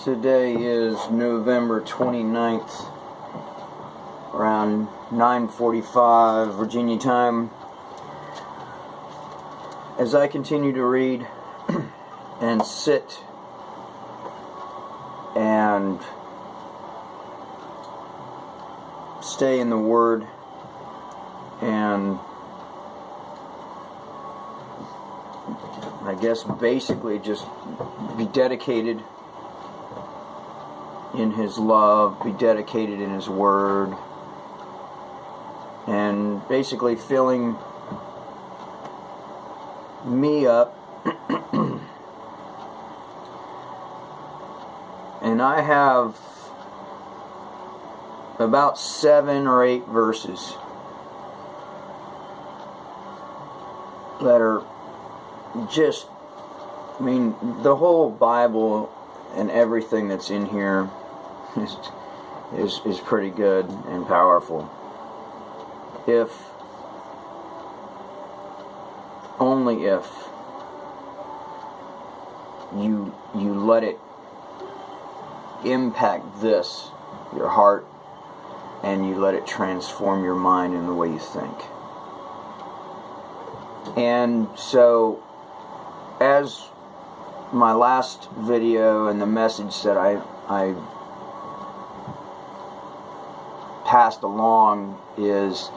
Today is November 29th, around 9:45 Virginia time. As I continue to read and sit and stay in the Word and I guess basically just be dedicated in His love, be dedicated in His Word, and basically filling me up. And I have about 7 or 8 verses that are just, the whole Bible and everything that's in here is pretty good and powerful. If, only if you let it impact your heart, and you let it transform your mind in the way you think. And so, as my last video and the message that I passed along is,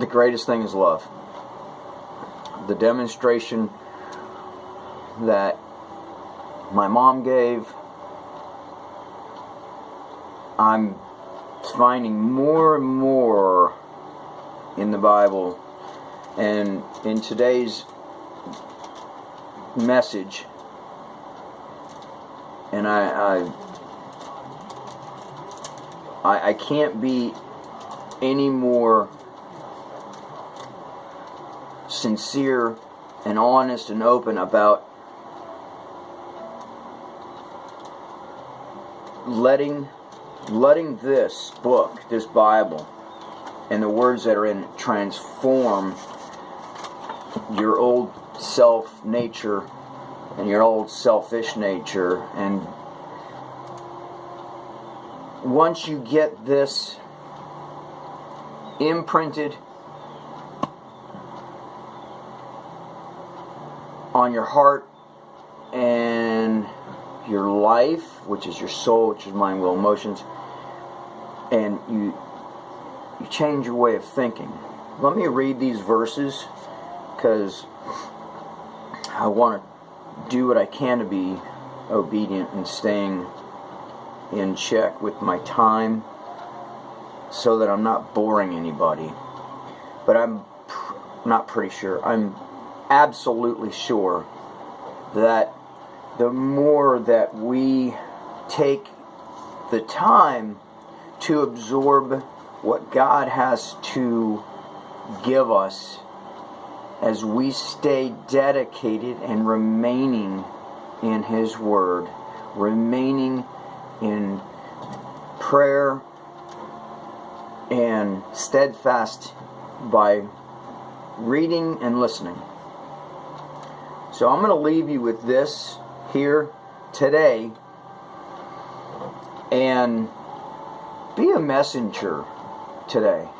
the greatest thing is love. The demonstration that my mom gave, I'm finding more and more in the Bible, and in today's message, and I can't be any more sincere and honest and open about letting this book, this Bible, and the words that are in it transform your old self nature and your old selfish nature. And once you get this imprinted on your heart and your life, which is your soul, which is mind, will, emotions, and you change your way of thinking. Let me read these verses, because I want to do what I can to be obedient and staying in check with my time, so that I'm not boring anybody. But I'm not pretty sure. I'm absolutely sure that the more that we take the time to absorb what God has to give us, as we stay dedicated and remaining in His Word, remaining in prayer and steadfast by reading and listening. So I'm going to leave you with this here today, and be a messenger today.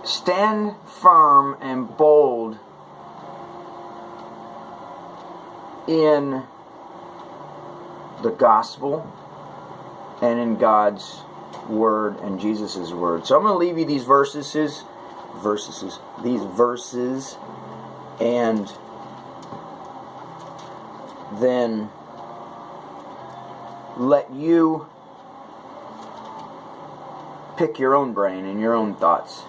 Stand firm and bold in the gospel and in God's Word and Jesus' Word. So I'm going to leave you these verses, and then let you pick your own brain and your own thoughts.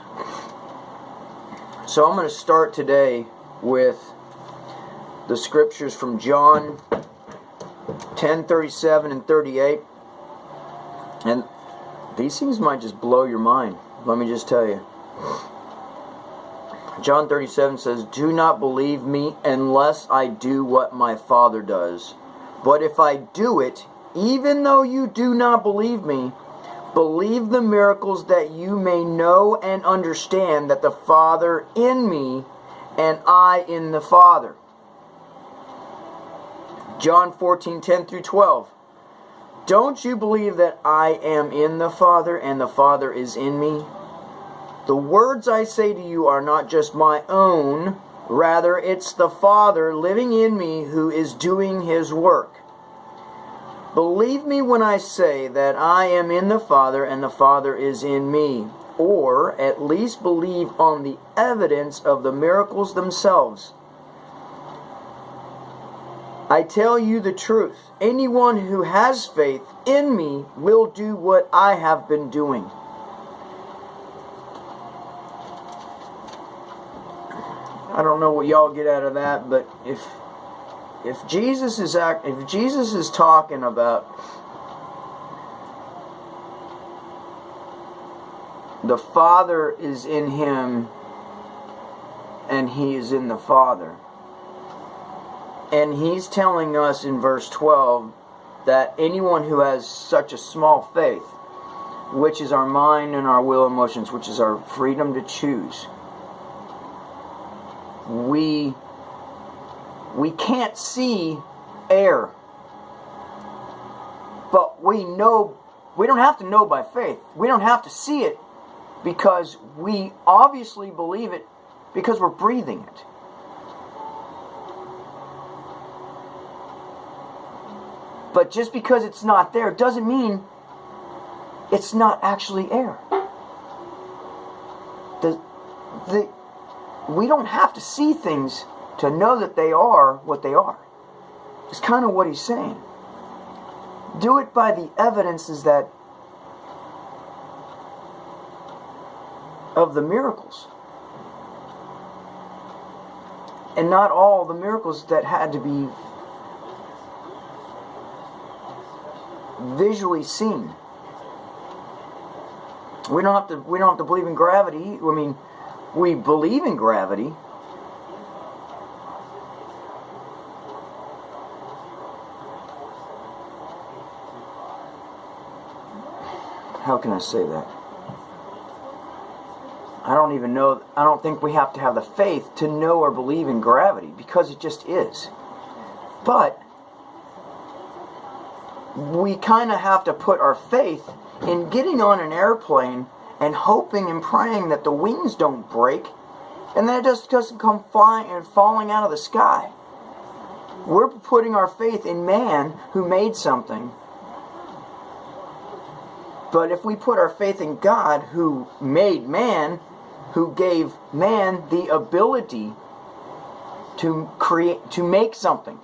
So I'm going to start today with the scriptures from John 10:37 and 38. And these things might just blow your mind. Let me just tell you. John 37 says, "Do not believe me unless I do what my Father does. But if I do it, even though you do not believe me, believe the miracles, that you may know and understand that the Father in me and I in the Father." John 14:10 through 12. Don't you believe that I am in the Father and the Father is in me? The words I say to you are not just my own. Rather, it's the Father living in me who is doing His work. Believe me when I say that I am in the Father and the Father is in me. Or at least believe on the evidence of the miracles themselves. I tell you the truth. Anyone who has faith in me will do what I have been doing. I don't know what y'all get out of that, but if Jesus is talking about the Father is in Him and He is in the Father, and He's telling us in verse 12 that anyone who has such a small faith, which is our mind and our will and emotions, which is our freedom to choose, we can't see air, but we know. We don't have to know by faith. We don't have to see it because we obviously believe it because we're breathing it. But just because it's not there doesn't mean it's not actually air. We don't have to see things to know that they are what they are. It's kind of what he's saying. Do it by the evidences of the miracles. And not all the miracles that had to be visually seen. We don't have to believe in gravity. I mean, we believe in gravity. How can I say that? I don't think we have to have the faith to know or believe in gravity, because it just is. But we kind of have to put our faith in getting on an airplane and hoping and praying that the wings don't break and that it just doesn't come flying and falling out of the sky. We're putting our faith in man who made something. But if we put our faith in God who made man, who gave man the ability to create, to make something.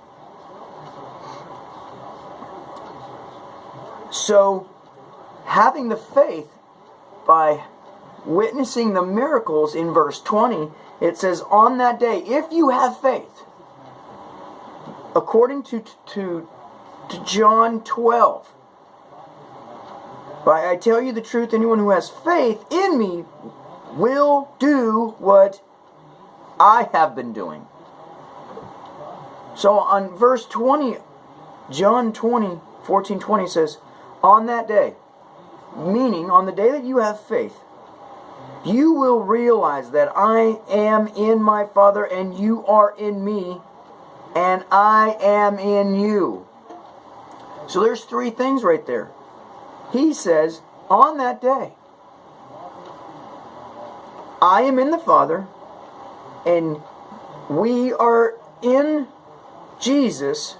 So, having the faith by witnessing the miracles in verse 20, it says, on that day, if you have faith, according to John 12, but I tell you the truth, anyone who has faith in me will do what I have been doing. So on verse 20, John 14:20 says, on that day, meaning on the day that you have faith, you will realize that I am in my Father and you are in me and I am in you. So there's three things right there. He says, on that day, I am in the Father and we are in Jesus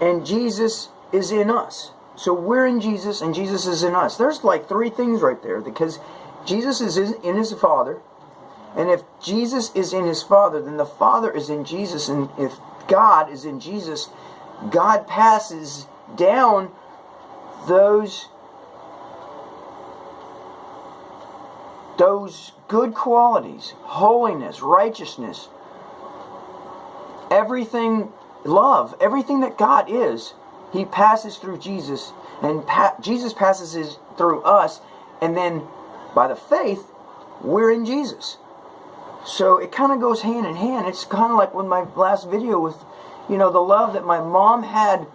and Jesus is in us. So we're in Jesus and Jesus is in us. There's like three things right there, because Jesus is in his Father, and if Jesus is in his Father, then the Father is in Jesus, and if God is in Jesus, God passes down those good qualities, holiness, righteousness, everything, love, everything that God is, He passes through Jesus, and Jesus passes through us, and then by the faith, we're in Jesus. So it kind of goes hand in hand. It's kind of like with my last video with, the love that my mom had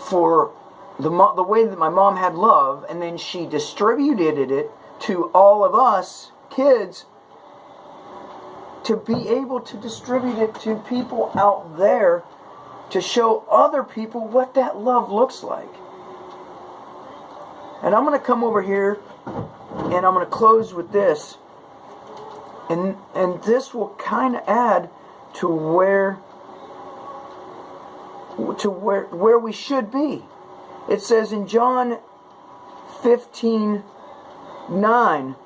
for the way that my mom had love, and then she distributed it to all of us kids to be able to distribute it to people out there to show other people what that love looks like. And I'm going to come over here and I'm going to close with this. And this will kind of add to where we should be. It says in John 15:9,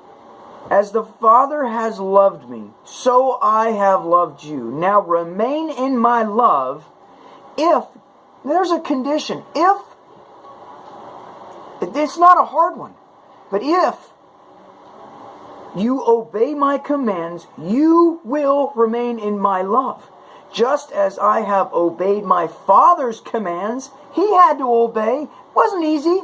as the Father has loved me, so I have loved you. Now remain in my love. If, there's a condition, if, it's not a hard one, but if you obey my commands, you will remain in my love. Just as I have obeyed my Father's commands, he had to obey. It wasn't easy.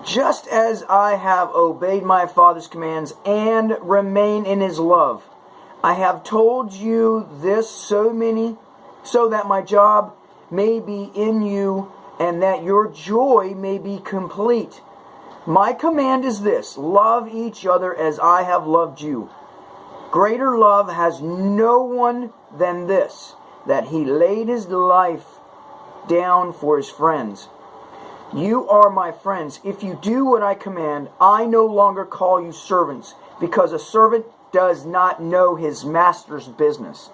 Just as I have obeyed my Father's commands and remain in his love. I have told you this so that my job may be in you and that your joy may be complete. My command is this: love each other as I have loved you. Greater love has no one than this, that he laid his life down for his friends. You are my friends if you do what I command. I no longer call you servants, because a servant does not know his master's business.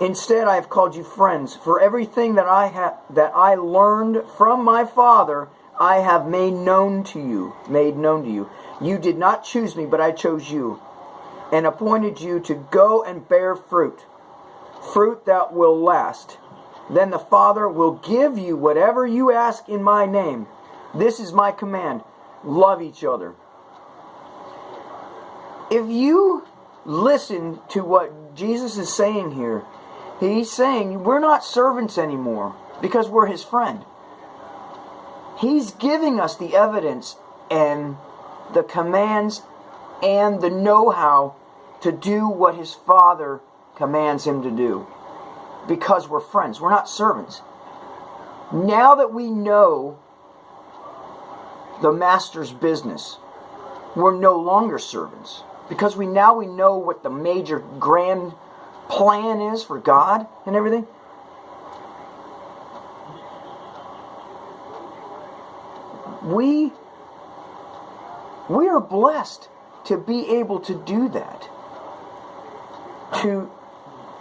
Instead, I have called you friends, for everything that I learned from my Father, I have made known to you. You did not choose me, but I chose you, and appointed you to go and bear fruit that will last. Then the Father will give you whatever you ask in my name. This is my command: love each other. If you listen to what Jesus is saying here, he's saying we're not servants anymore because we're his friend. He's giving us the evidence and the commands and the know-how to do what his Father commands him to do. Because we're friends. We're not servants. Now that we know the master's business, we're no longer servants. Because we know what the major grand plan is for God and everything. We are blessed to be able to do that. To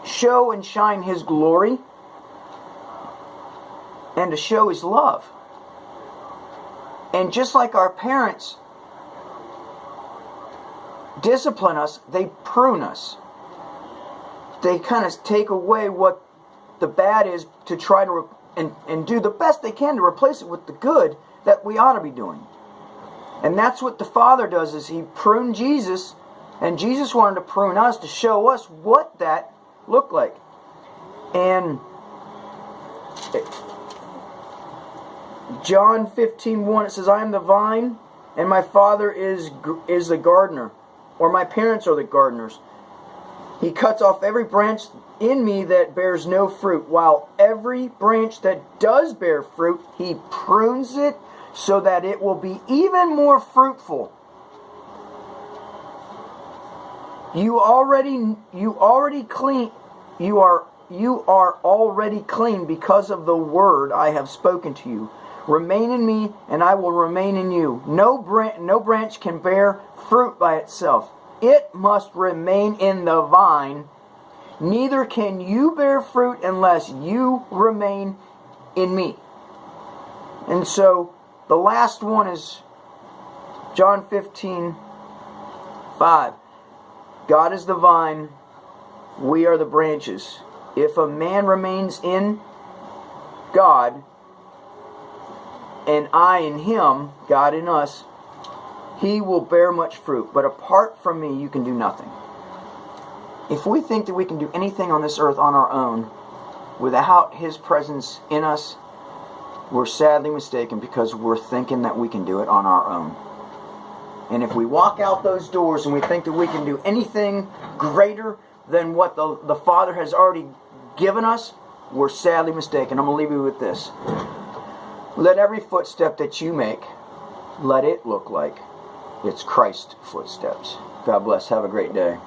show and shine his glory and to show his love. And just like our parents discipline us, they prune us. They kind of take away what the bad is to try to and do the best they can to replace it with the good that we ought to be doing. And that's what the Father does, is he pruned Jesus, and Jesus wanted to prune us to show us what that looked like. And John 15:1, it says, I am the vine, and my Father is the gardener, or my parents are the gardeners. He cuts off every branch in me that bears no fruit, while every branch that does bear fruit, he prunes it so that it will be even more fruitful. You are already clean because of the word I have spoken to you. Remain in me, and I will remain in you. No branch can bear fruit by itself. It must remain in the vine. Neither can you bear fruit unless you remain in me. And so, the last one is John 15:5. God is the vine, we are the branches. If a man remains in God, and I in him, God in us, he will bear much fruit. But apart from me, you can do nothing. If we think that we can do anything on this earth on our own, without his presence in us, we're sadly mistaken, because we're thinking that we can do it on our own. And if we walk out those doors and we think that we can do anything greater than what the Father has already given us, we're sadly mistaken. I'm going to leave you with this. Let every footstep that you make, let it look like It's Christ's footsteps. God bless. Have a great day.